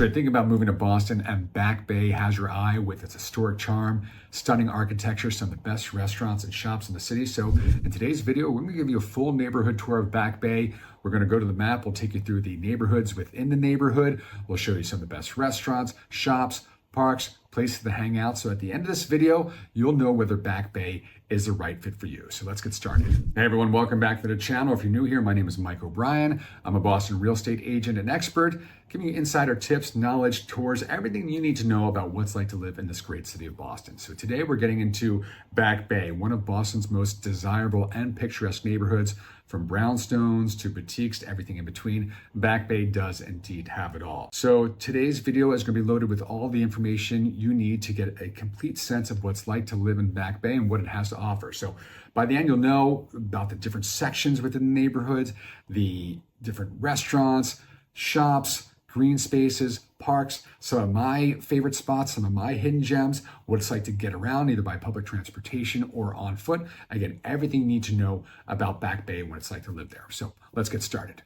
So I think about moving to Boston, and Back Bay has your eye with its historic charm, stunning architecture, some of the best restaurants and shops in the city. So in today's video, we're going to give you a full neighborhood tour of Back Bay. We're going to go to the map. We'll take you through the neighborhoods within the neighborhood. We'll show you some of the best restaurants, shops, parks, places to hang out. So at the end of this video, you'll know whether Back Bay is the right fit for you. So let's get started. Hey everyone, welcome back to the channel. If you're new here, my name is Mike O'Brien. I'm a Boston real estate agent and expert, giving you insider tips, knowledge, tours, everything you need to know about what's like to live in this great city of Boston. So today we're getting into Back Bay, one of Boston's most desirable and picturesque neighborhoods. From brownstones to boutiques to everything in between, Back Bay does indeed have it all. So today's video is going to be loaded with all the information you need to get a complete sense of what's like to live in Back Bay and what it has to offer. So by the end, you'll know about the different sections within the neighborhoods, the different restaurants, shops, green spaces, parks, some of my favorite spots, some of my hidden gems, what it's like to get around either by public transportation or on foot. Again, everything you need to know about Back Bay and what it's like to live there. So let's get started.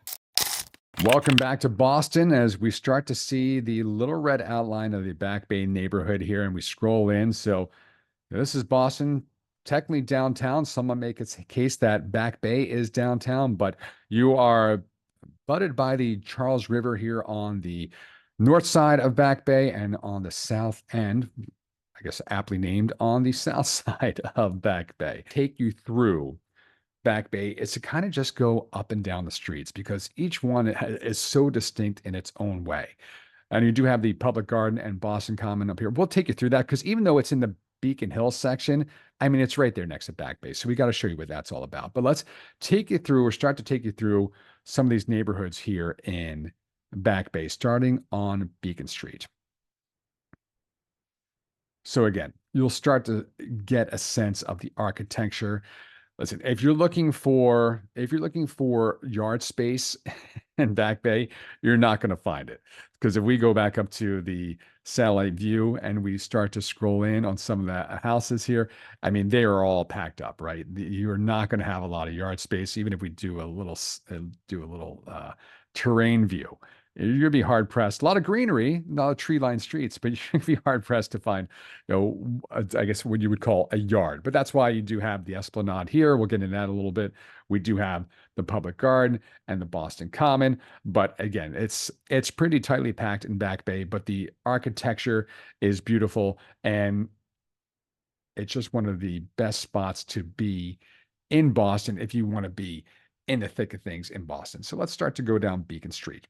Welcome back to Boston as we start to see the little red outline of the Back Bay neighborhood here, and we scroll in. So this is Boston, technically downtown. Some might make a case that Back Bay is downtown, but you are butted by the Charles River here on the north side of Back Bay, and on the south end, I guess aptly named, on the south side of Back Bay. Take you through Back Bay is to kind of just go up and down the streets because each one is so distinct in its own way. And you do have the Public Garden and Boston Common up here. We'll take you through that because even though it's in the Beacon Hill section, I mean, it's right there next to Back Bay. So we got to show you what that's all about. But let's take you through, or start to take you through some of these neighborhoods here in Back Bay, starting on Beacon Street. So again, you'll start to get a sense of the architecture. Listen, if you're looking for yard space in Back Bay, you're not going to find it. Because if we go back up to the satellite view and we start to scroll in on some of the houses here, I mean, they are all packed up, right? You're not going to have a lot of yard space, even if we do a little terrain view. You're going to be hard pressed. A lot of greenery, not a tree-lined streets, but you're going to be hard pressed to find, I guess what you would call a yard. But that's why you do have the Esplanade here. We'll get into that a little bit. We do have the Public Garden and the Boston Common. But again, it's pretty tightly packed in Back Bay, but the architecture is beautiful. And it's just one of the best spots to be in Boston if you want to be in the thick of things in Boston. So let's start to go down Beacon Street.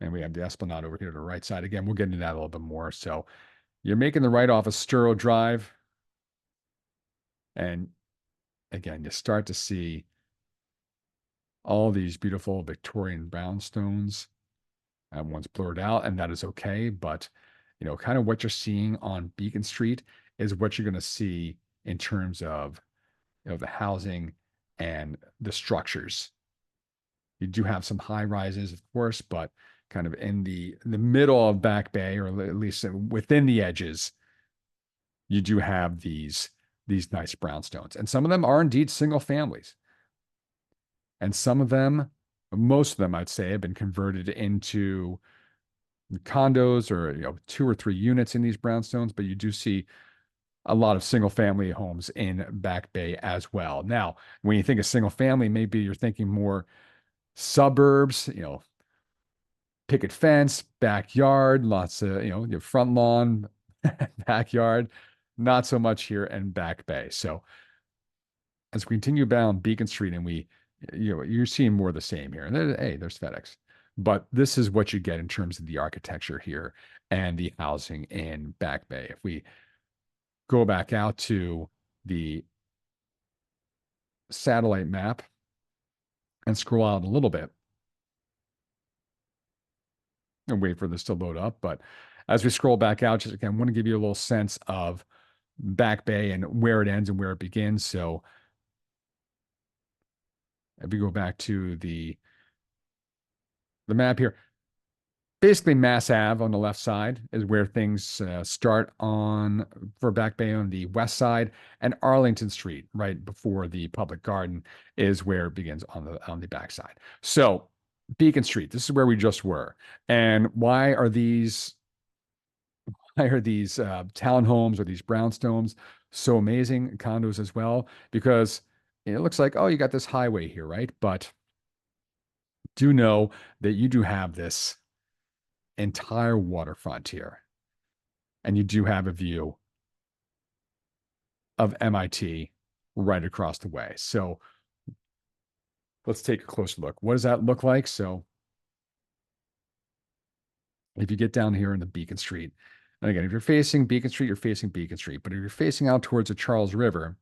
And we have the Esplanade over here to the right side. Again, we'll get into that a little bit more. So you're making the right off of Sturo Drive. And again, you start to see all these beautiful Victorian brownstones. One's blurred out, and that is okay. But, kind of what you're seeing on Beacon Street is what you're going to see in terms of, the housing and the structures. You do have some high rises, of course, but kind of in the middle of Back Bay, or at least within the edges, you do have these nice brownstones. And some of them are indeed single families. And some of them, most of them, I'd say, have been converted into condos or 2 or 3 units in these brownstones, but you do see a lot of single family homes in Back Bay as well. Now, when you think of single family, maybe you're thinking more suburbs, picket fence, backyard, lots of, your front lawn, backyard, not so much here in Back Bay. So as we continue down Beacon Street and you're seeing more of the same here. And there's FedEx. But this is what you get in terms of the architecture here and the housing in Back Bay. If we go back out to the satellite map and scroll out a little bit, and wait for this to load up. But as we scroll back out, just again, I want to give you a little sense of Back Bay and where it ends and where it begins. So if we go back to the map here, basically Mass Ave on the left side is where things start for Back Bay on the west side, and Arlington Street, right before the Public Garden, is where it begins on the back side. So Beacon Street. This is where we just were. And why are these townhomes or these brownstones so amazing? Condos as well, because it looks like, oh, you got this highway here, right? But do know that you do have this entire waterfront here, and you do have a view of MIT right across the way. So let's take a closer look. What does that look like? So if you get down here in the Beacon Street, and again, if you're facing Beacon Street, you're facing Beacon Street. But if you're facing out towards the Charles River,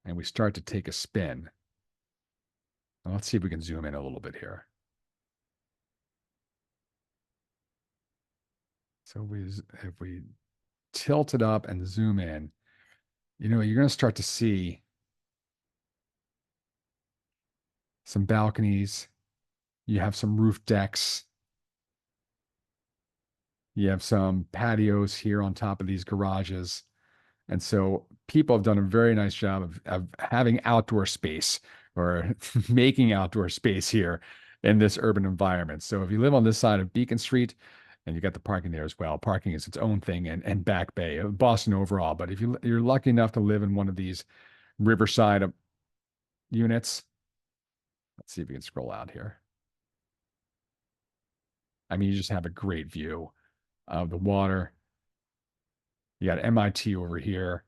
and we start to take a spin, let's see if we can zoom in a little bit here. So if we tilt it up and zoom in, you're going to start to see some balconies. You have some roof decks. You have some patios here on top of these garages. And so people have done a very nice job of having outdoor space or making outdoor space here in this urban environment. So if you live on this side of Beacon Street, and you got the parking there as well, parking is its own thing, and Back Bay, Boston overall. But if you're lucky enough to live in one of these riverside units, let's see if we can scroll out here. I mean, you just have a great view of the water. You got MIT over here,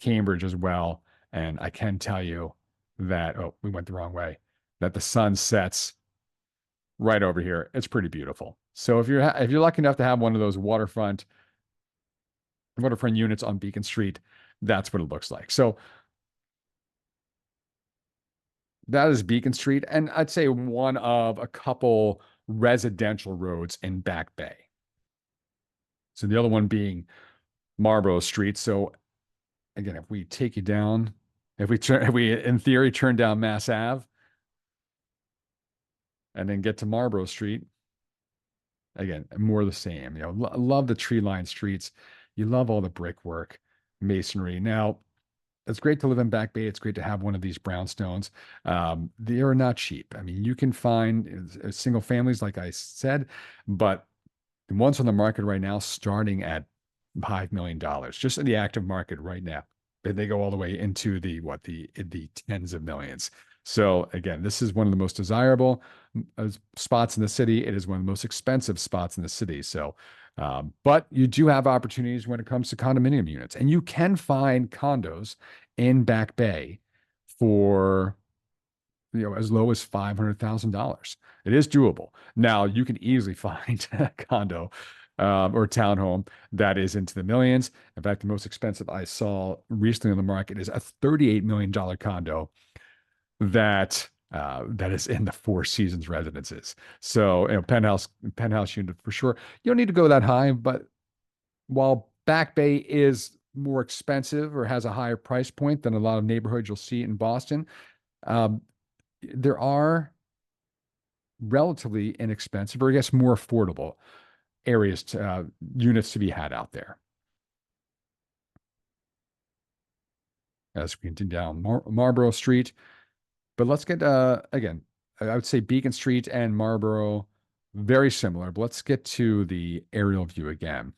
Cambridge as well. And I can tell you that, oh, we went the wrong way, that the sun sets right over here. It's pretty beautiful. So if you're lucky enough to have one of those waterfront units on Beacon Street, that's what it looks like. So that is Beacon Street, and I'd say one of a couple residential roads in Back Bay. So the other one being Marlborough Street. So again, if we take you down, if we in theory turn down Mass Ave and then get to Marlborough Street, again, more of the same. Love the tree-lined streets. You love all the brickwork, masonry. Now, it's great to live in Back Bay. It's great to have one of these brownstones. They are not cheap. I mean, you can find single families, like I said, but the ones on the market right now starting at $5 million, just in the active market right now. They go all the way into the tens of millions. So again, this is one of the most desirable spots in the city. It is one of the most expensive spots in the city. So, but you do have opportunities when it comes to condominium units, and you can find condos in Back Bay for as low as $500,000. It is doable. Now you can easily find a condo or townhome that is into the millions. In fact, the most expensive I saw recently on the market is a $38 million condo that is in the Four Seasons residences. So, penthouse unit for sure. You don't need to go that high, but while Back Bay is more expensive or has a higher price point than a lot of neighborhoods you'll see in Boston, um, there are relatively inexpensive, or I guess more affordable units to be had out there. As we continue down Marlborough Street, but let's get again, I would say Beacon Street and Marlborough very similar, but let's get to the aerial view again.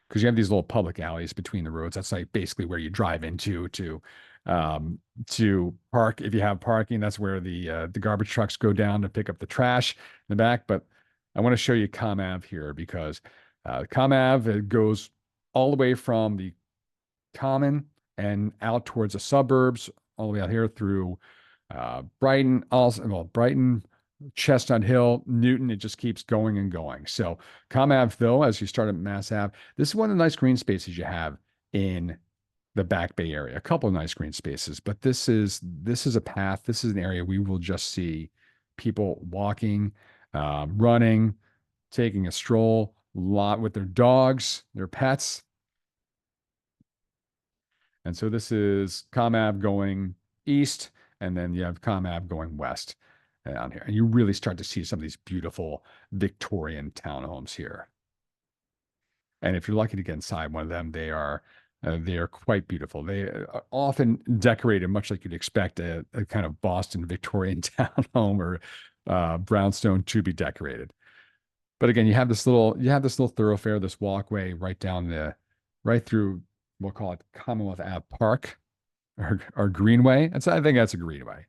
Because you have these little public alleys between the roads. That's like basically where you drive into to park. If you have parking, that's where the garbage trucks go down to pick up the trash in the back. But I want to show you Com Ave here, because Com Ave, it goes all the way from the Common and out towards the suburbs, all the way out here through Brighton, Brighton, Chestnut Hill, Newton. It just keeps going and going. So Com Ave, though, as you start at Mass Ave, this is one of the nice green spaces you have in the Back Bay area. A couple of nice green spaces, but this is a path. This is an area we will just see people walking, running, taking a stroll, a lot with their dogs, their pets. And so this is Com Ave going east, and then you have Com Ave going west down here. And you really start to see some of these beautiful Victorian townhomes here. And if you're lucky to get inside one of them, they are They are quite beautiful. They are often decorated much like you'd expect a kind of Boston Victorian townhome or brownstone to be decorated. But again, you have this little thoroughfare, this walkway right through, we'll call it Commonwealth Ave Park or Greenway. I think that's a Greenway.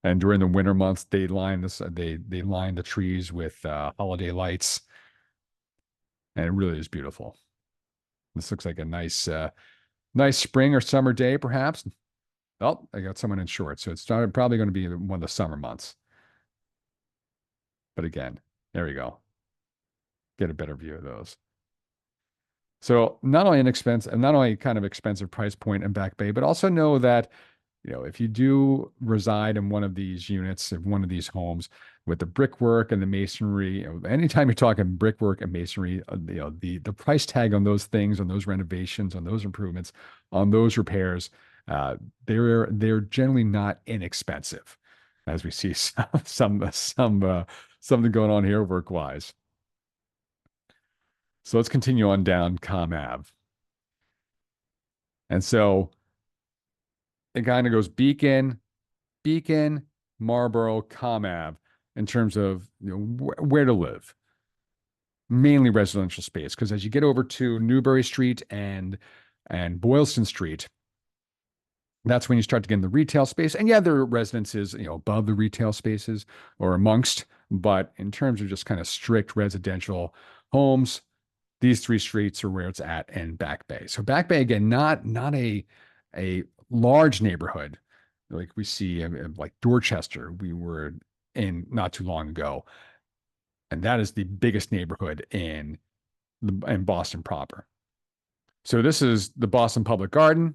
And during the winter months, they line the trees with holiday lights, and it really is beautiful. This looks like a nice spring or summer day, perhaps. Oh, I got someone in shorts, so it's probably going to be one of the summer months. But again, there we go. Get a better view of those. So not only kind of expensive price point in Back Bay, but also know that, if you do reside in one of these units, in one of these homes with the brickwork and the masonry, anytime you're talking brickwork and masonry, the price tag on those things, on those renovations, on those improvements, on those repairs, uh, they're generally not inexpensive, as we see something going on here work wise. So let's continue on down Com Ave. And so it kind of goes Beacon, Marlboro, Com Ave in terms of where to live, mainly residential space. Because as you get over to Newbury Street and Boylston Street, that's when you start to get in the retail space. And yeah, there are residences, above the retail spaces or amongst, but in terms of just kind of strict residential homes, these three streets are where it's at in Back Bay. So Back Bay, again, not a large neighborhood like we see like Dorchester, we were in not too long ago. And that is the biggest neighborhood in Boston proper. So this is the Boston Public Garden.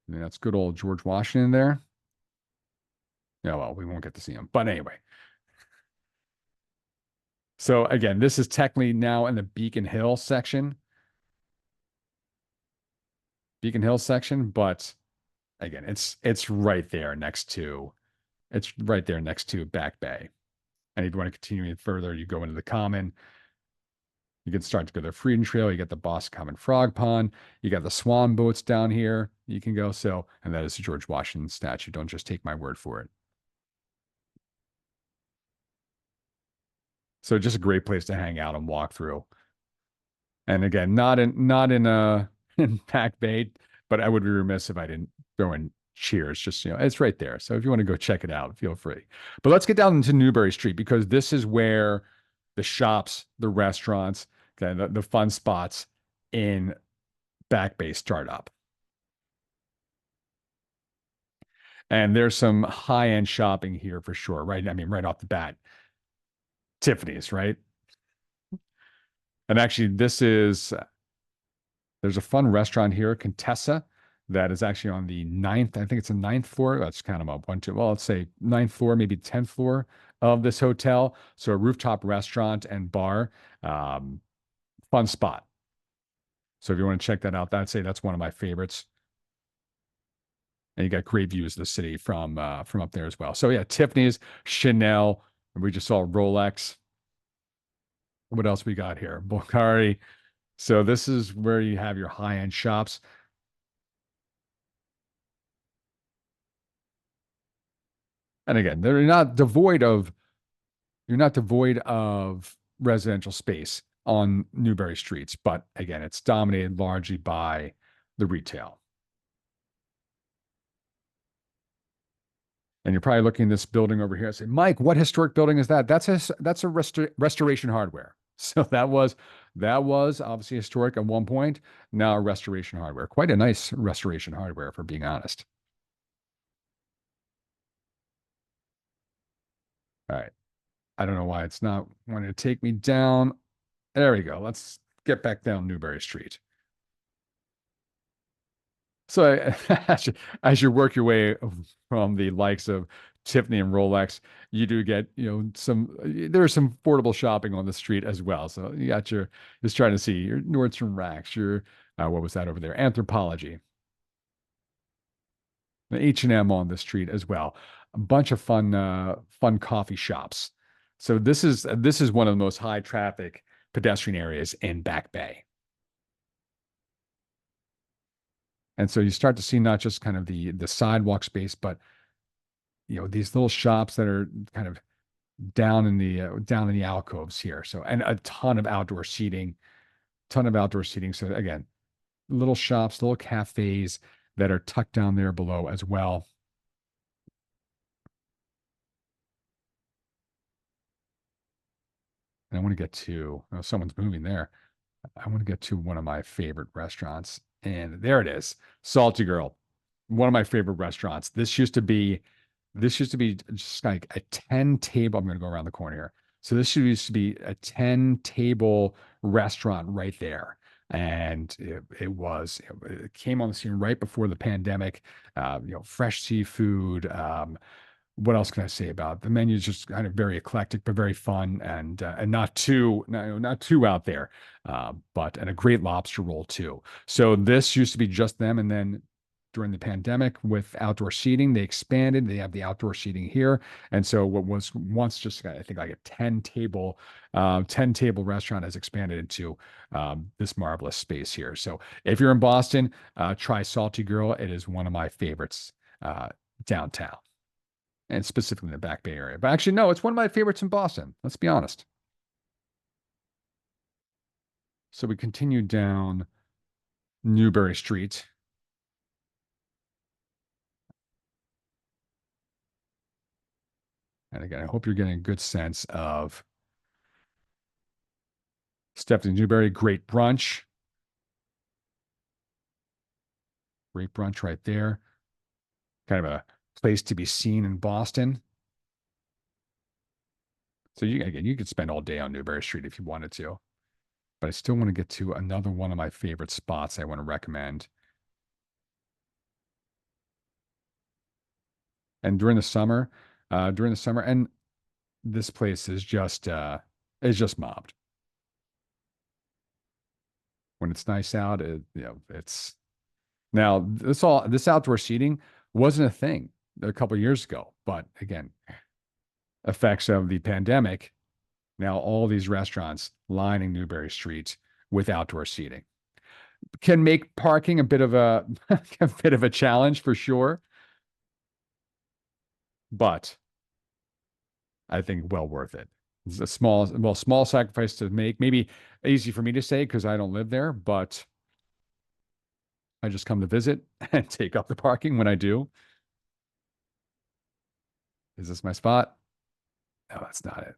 And that's good old George Washington there. Yeah, well, we won't get to see him. But anyway. So again, this is technically now in the Beacon Hill section. But again, it's right there next to Back Bay. And if you want to continue further, you go into the Common. You can start to go to the Freedom Trail. You get the Boston Common Frog Pond. You got the swan boats down here. You can go. So, and that is the George Washington statue. Don't just take my word for it. So just a great place to hang out and walk through. And again, not in in Back Bay, but I would be remiss if I didn't throw in Cheers. Just, it's right there. So if you want to go check it out, feel free. But let's get down into Newbury Street because this is where the shops, the restaurants, okay, the fun spots in Back Bay start up. And there's some high-end shopping here for sure, right? I mean, right off the bat, Tiffany's, right? And actually, there's a fun restaurant here, Contessa, that is actually on the ninth. I think it's the ninth floor. That's kind of up one, two. Well, let's say ninth floor, maybe 10th floor of this hotel. So a rooftop restaurant and bar, fun spot. So if you want to check that out, I'd say that's one of my favorites. And you got great views of the city from up there as well. So yeah, Tiffany's, Chanel, and we just saw Rolex. What else we got here? Bulgari. So this is where you have your high-end shops. And again, you're not devoid of residential space on Newbury streets, but again, it's dominated largely by the retail. And you're probably looking at this building over here and say, Mike, what historic building is that? That's a Restoration Hardware. So that was obviously historic at one point. Now Restoration Hardware. Quite a nice Restoration Hardware, for being honest. All right. I don't know why it's not wanting to take me down. There we go. Let's get back down Newbury Street. So as you work your way from the likes of Tiffany and Rolex, you do get, there's some affordable shopping on the street as well. So you got just trying to see your Nordstrom Racks, your, what was that over there? Anthropology, the H&M on the street as well. A bunch of fun coffee shops. So this is one of the most high traffic pedestrian areas in Back Bay. And so you start to see not just kind of the sidewalk space, but these little shops that are kind of down in the alcoves here. So and a ton of outdoor seating. So again, little shops, little cafes that are tucked down there below as well. And I want to get to, oh, someone's moving there. I want to get to one of my favorite restaurants. And there it is, Salty Girl, one of my favorite restaurants. This used to be just like a 10 table. I'm going to go around the corner here. So this used to be a 10 table restaurant right there. And it came on the scene right before the pandemic. Fresh seafood. What else can I say about it? The menu is just kind of very eclectic, but very fun and not too out there. And a great lobster roll too. So this used to be just them, and then during the pandemic with outdoor seating, they expanded. They have the outdoor seating here, and so what was once just I think like a 10 table restaurant has expanded into this marvelous space here. So if you're in Boston, try Salty Girl. It is one of my favorites downtown, and specifically in the Back Bay area. But actually, no, it's one of my favorites in Boston. Let's be honest. So we continue down Newbury Street. And again, I hope you're getting a good sense of Stephanie Newbury. Great brunch. Great brunch right there. Kind of a place to be seen in Boston. So you could spend all day on Newbury Street if you wanted to. But I still want to get to another one of my favorite spots I want to recommend. And during the summer, and this place is just mobbed. When it's nice out, it's now this outdoor seating wasn't a thing a couple years ago, but again, effects of the pandemic. Now all these restaurants lining Newbury Street with outdoor seating can make parking a bit of a a bit of a challenge for sure, but I think well worth it. It's a small sacrifice to make. Maybe easy for me to say because I don't live there, but I just come to visit and take up the parking when I do. Is this my spot? No, that's not it.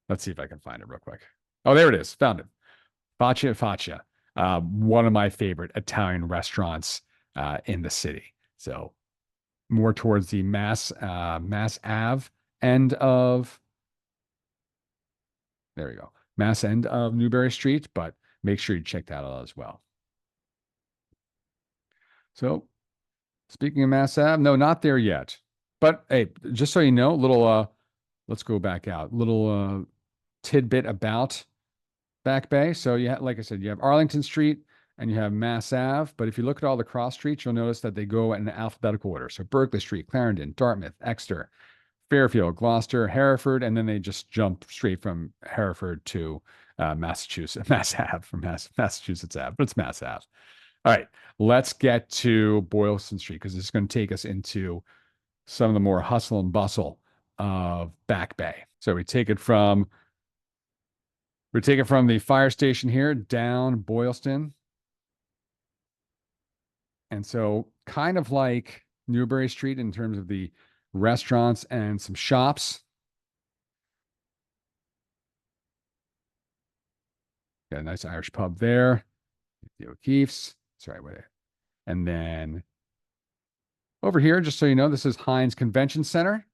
Let's see if I can find it real quick. Oh, there it is. Found it. Faccia, one of my favorite Italian restaurants in the city. So more towards the Mass Ave end of, there we go, Mass end of Newbury Street, but make sure you check that out as well. So speaking of Mass Ave, no, not there yet. But hey, just so you know, let's go back out. Little tidbit about Back Bay. So like I said, you have Arlington Street and you have Mass Ave. But if you look at all the cross streets, you'll notice that they go in alphabetical order. So Berkeley Street, Clarendon, Dartmouth, Exeter, Fairfield, Gloucester, Hereford, and then they just jump straight from Hereford to Massachusetts, Mass Ave from Massachusetts Ave, but it's Mass Ave. All right, let's get to Boylston Street because this is going to take us into some of the more hustle and bustle of Back Bay. So we take it from the fire station here down Boylston. And so kind of like Newbury Street in terms of the restaurants and some shops. Got a nice Irish pub there. The O'Keefe's. Sorry, wait. And then over here, just so you know, this is Heinz Convention Center.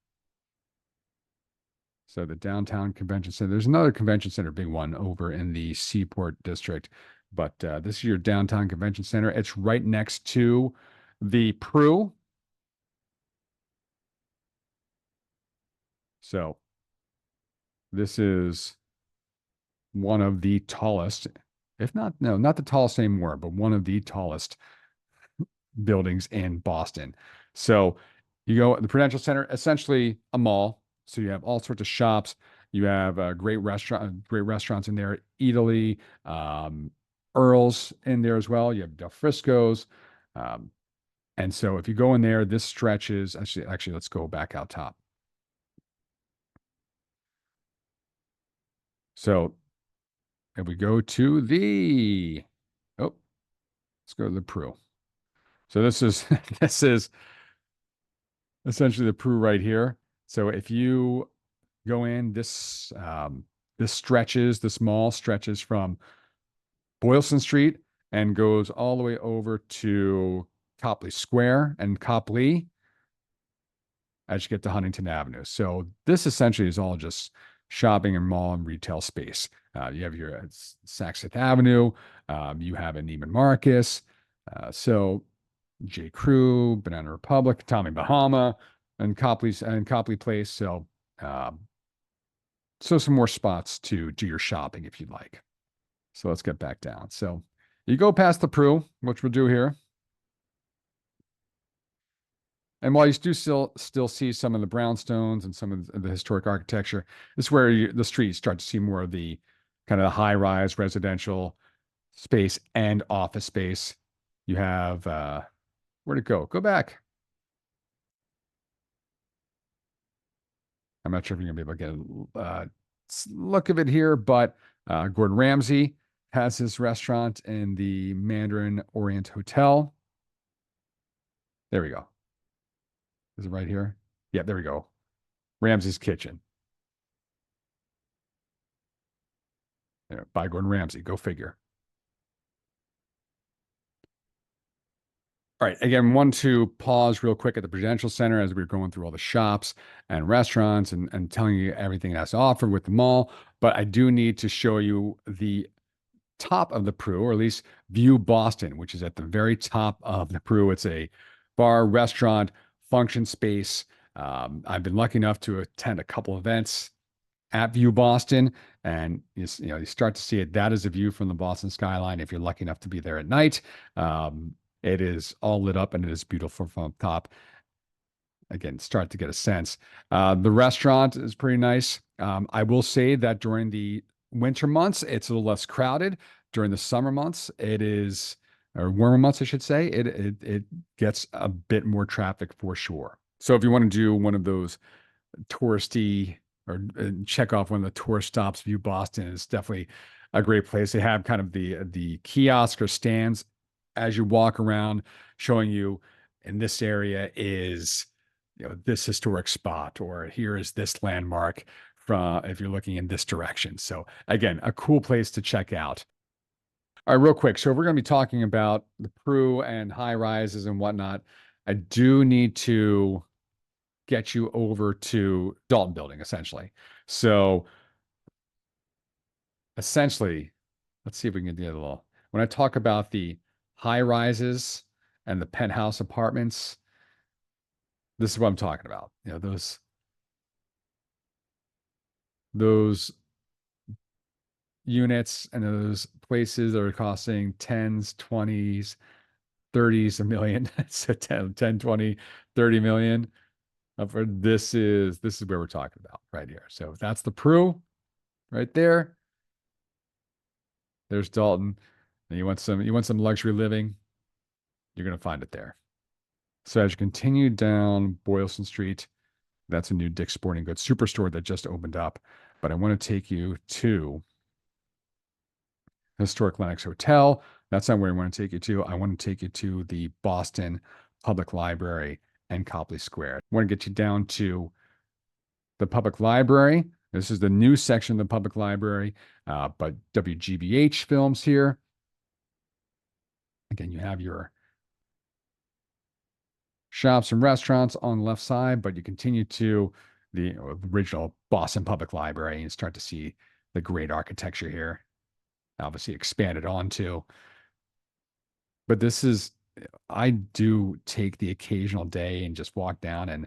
So the downtown convention center. There's another convention center, big one, over in the Seaport District. But this is your downtown convention center. It's right next to the Pru. So this is one of the tallest, if not, no, not the tallest anymore, but one of the tallest buildings in Boston. So you go the Prudential Center, essentially a mall. So you have all sorts of shops. You have great restaurants in there. Italy, Earl's in there as well. You have Del Frisco's. Um, and so if you go in there, this stretches actually let's go back out top. So if we go to the oh, let's go to the Pru. So this is this is essentially the Pru right here. So if you go in, this mall stretches from Boylston Street and goes all the way over to Copley Square and Copley as you get to Huntington Avenue. So this essentially is all just shopping and mall and retail space. You have your Saks Fifth Avenue, you have a Neiman Marcus, so J. Crew, Banana Republic, Tommy Bahama, and Copley Place. Um, so some more spots to do your shopping if you'd like. So let's get back down. So you go past the Pru, which we'll do here. And while you do still see some of the brownstones and some of the historic architecture, this is where the streets start to see more of the kind of the high-rise residential space and office space. You have where'd it go? Go back. I'm not sure if you're gonna be able to get a look of it here, but Gordon Ramsay has his restaurant in the Mandarin Orient Hotel. There we go. Is it right here? Yeah, there we go. Ramsay's Kitchen. There, by Gordon Ramsay. Go figure. All right. Again, want to pause real quick at the Prudential Center as we are going through all the shops and restaurants and telling you everything that's offered with the mall. But I do need to show you the top of the Pru, or at least View Boston, which is at the very top of the Pru. It's a bar, restaurant, function space. I've been lucky enough to attend a couple events at View Boston, and you start to see it. That is a view from the Boston skyline. If you're lucky enough to be there at night, it is all lit up and it is beautiful from up top. Again, start to get a sense. The restaurant is pretty nice. I will say that during the winter months, it's a little less crowded. During the summer months, or warmer months, I should say, it gets a bit more traffic for sure. So if you want to do one of those touristy or check off one of the tourist stops, View Boston is definitely a great place. They have kind of the kiosk or stands as you walk around, showing you in this area is this historic spot, or here is this landmark from if you're looking in this direction. So again, a cool place to check out. All right, real quick. So if we're going to be talking about the Pru and high rises and whatnot, I do need to get you over to Dalton Building, essentially. So essentially, let's see if we can get the other little. When I talk about the high rises and the penthouse apartments, this is what I'm talking about. Those units and those places that are costing 10s, 20s, 30s, a million. So 10, 20, 30 million. This is where we're talking about right here. So that's the Pru right there. There's Dalton. And you want some luxury living, you're going to find it there. So as you continue down Boylston Street, that's a new Dick's Sporting Goods superstore that just opened up. But I want to take you to Historic Lenox Hotel. That's not where I want to take you to. I want to take you to the Boston Public Library and Copley Square. I want to get you down to the public library. This is the new section of the public library, but WGBH films here. Again, you have your shops and restaurants on the left side, but you continue to the original Boston Public Library and you start to see the great architecture here, obviously expanded onto. But I do take the occasional day and just walk down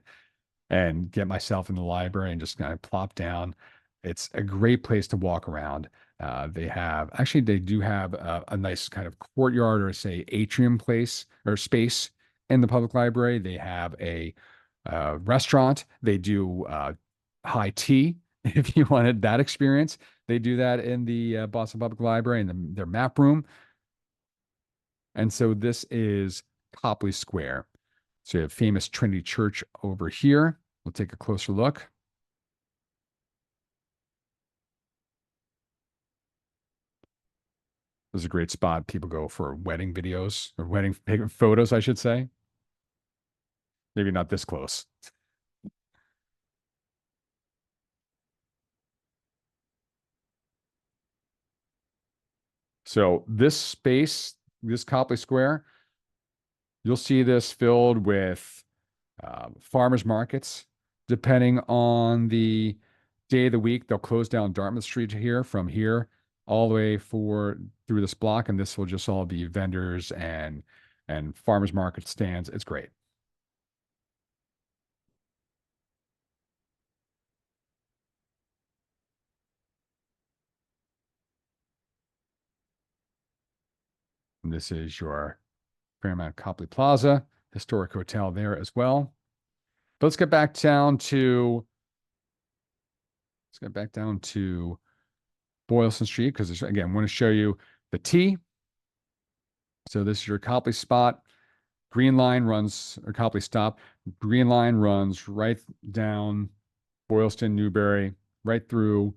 and get myself in the library and just kind of plop down. It's a great place to walk around. They do have a nice kind of courtyard or say atrium place or space in the public library. They have a restaurant. They do high tea if you wanted that experience, they do that in the Boston Public Library in their map room. And so this is Copley Square. So you have famous Trinity Church over here. We'll take a closer look. This is a great spot. People go for wedding videos or wedding photos, I should say. Maybe not this close. So this space, this Copley Square, you'll see this filled with farmers markets. Depending on the day of the week, they'll close down Dartmouth Street here from here all the way through this block, and this will just all be vendors and farmers market stands. It's great. And this is your Fairmount Copley Plaza, historic hotel there as well. But let's get back down to Boylston Street because again, I want to show you the T. So this is your Copley spot. Green line runs, or Copley stop. Green line runs right down Boylston, Newbury, right through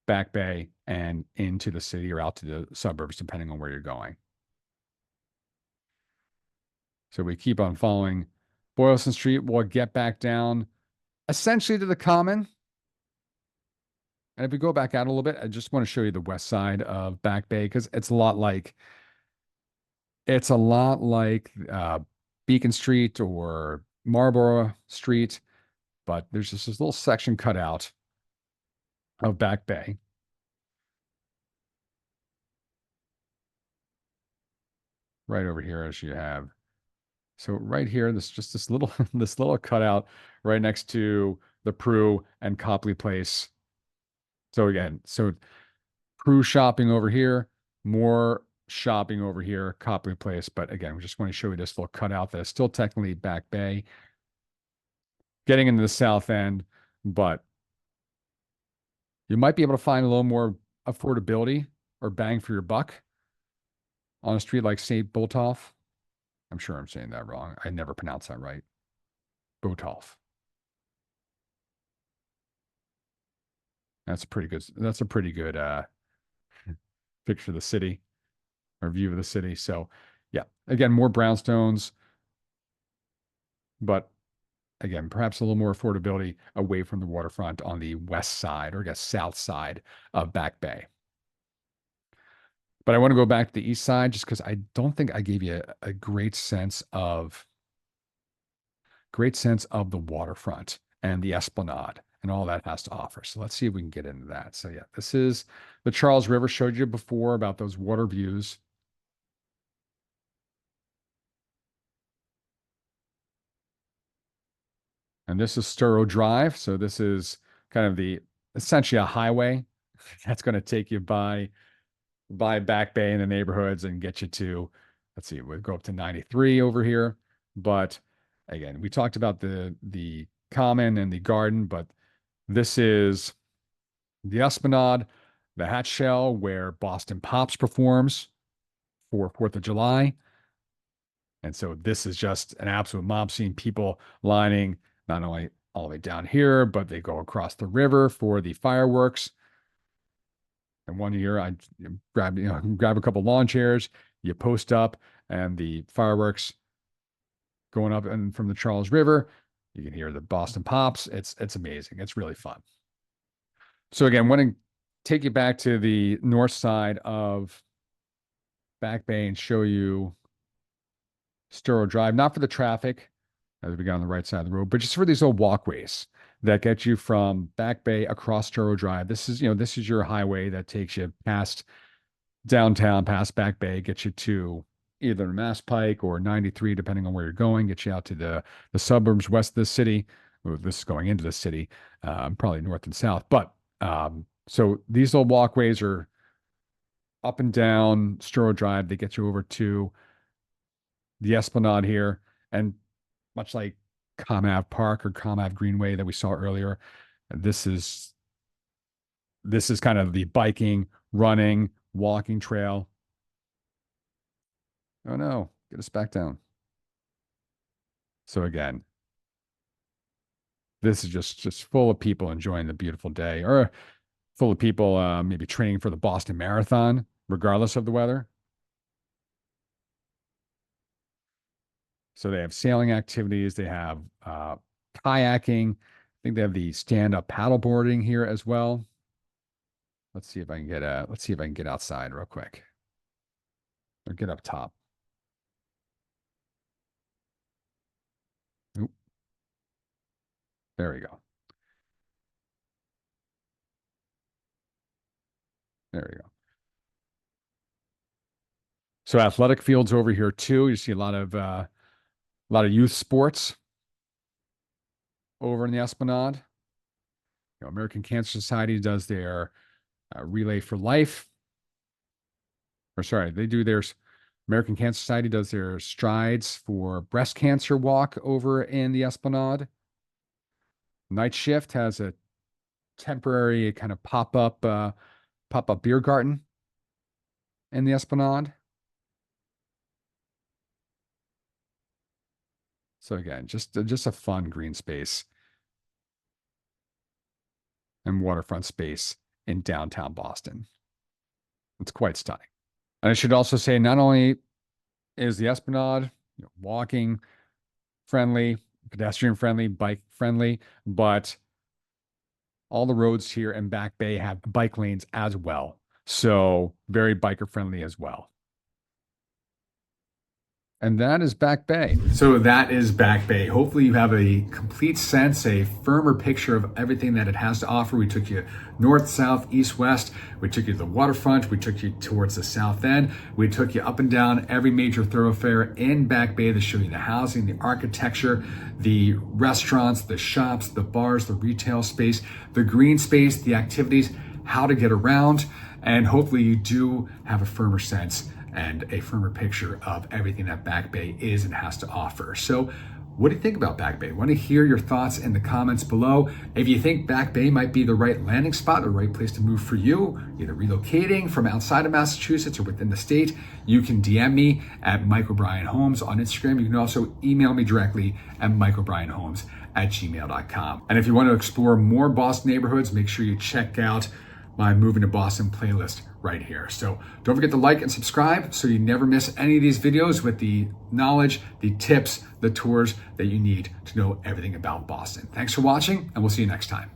Back Bay and into the city or out to the suburbs, depending on where you're going. So we keep on following Boylston Street. We'll get back down essentially to the Common. And if we go back out a little bit, I just want to show you the west side of Back Bay because it's a lot like Beacon Street or Marlborough Street, but there's just this little section cut out of Back Bay. Right over here as you have. So right here, this little this little cutout right next to the Prue and Copley Place. So again, Prue shopping over here, more shopping over here, Copley Place. But again, we just want to show you this little cutout that's still technically Back Bay. Getting into the south end, but you might be able to find a little more affordability or bang for your buck on a street like St. Botolph. I'm sure I'm saying that wrong. I never pronounce that right. Botolph. That's a pretty good picture of the city or view of the city. So yeah, again, more brownstones, but again, perhaps a little more affordability away from the waterfront on the west side, or I guess south side of Back Bay. But I want to go back to the east side just because I don't think I gave you a great sense of the waterfront and the esplanade and all that has to offer. So let's see if we can get into that. So yeah, this is the Charles River. Showed you before about those water views. And this is Sturrow Drive. So this is kind of essentially a highway that's going to take you by Back Bay in the neighborhoods and get you to, let's see, we'll go up to 93 over here. But again, we talked about the Common and the Garden, but this is the Esplanade, the Hatch Shell, where Boston Pops performs for 4th of July. And so this is just an absolute mob scene, people lining not only all the way down here, but they go across the river for the fireworks. And one year I grab a couple lawn chairs, you post up, and the fireworks going up and from the Charles River. You can hear the Boston Pops. It's amazing. It's really fun. So again, want to take you back to the north side of Back Bay and show you Sturrow Drive, not for the traffic as we got on the right side of the road, but just for these little walkways that get you from Back Bay across Sturrow Drive. This is your highway that takes you past downtown, past Back Bay, gets you to either Mass Pike or 93, depending on where you're going, get you out to the suburbs west of the city. Well, this is going into the city, probably north and south. But so these little walkways are up and down Sturrow Drive. They get you over to the Esplanade here. And much like Comm Ave Park or Comm Ave Greenway that we saw earlier, this is This is kind of the biking, running, walking trail. Oh no, get us back down. So again, this is just full of people enjoying the beautiful day, or full of people maybe training for the Boston Marathon, regardless of the weather. So they have sailing activities, they have kayaking. I think they have the stand-up paddleboarding here as well. Let's see if I can get outside real quick. Or get up top. Oop, there we go. There we go. So athletic fields over here too. You see a lot of youth sports over in the Esplanade. You know, American Cancer Society does their Relay for Life. Or sorry, they do their American Cancer Society does their Strides for Breast Cancer walk over in the Esplanade. Night Shift has a temporary kind of pop-up beer garden in the Esplanade. So again, just a fun green space and waterfront space in downtown Boston. It's quite stunning. And I should also say, not only is the Esplanade, you know, walking friendly, pedestrian friendly, bike friendly, but all the roads here in Back Bay have bike lanes as well. So very biker friendly as well. And that is Back Bay. So that is Back Bay. Hopefully you have a complete sense, a firmer picture of everything that it has to offer. We took you north, south, east, west. We took you to the waterfront. We took you towards the south end. We took you up and down every major thoroughfare in Back Bay to show you the housing, the architecture, the restaurants, the shops, the bars, the retail space, the green space, the activities, how to get around. And hopefully you do have a firmer sense and a firmer picture of everything that Back Bay is and has to offer. So what do you think about Back Bay? I want to hear your thoughts in the comments below. If you think Back Bay might be the right landing spot, the right place to move for you, either relocating from outside of Massachusetts or within the state, you can DM me at Mike O'Brien Homes on Instagram. You can also email me directly at mikeobrienhomes@gmail.com. And if you want to explore more Boston neighborhoods, make sure you check out my Moving to Boston playlist right here. So don't forget to like and subscribe so you never miss any of these videos with the knowledge, the tips, the tours that you need to know everything about Boston. Thanks for watching, and we'll see you next time.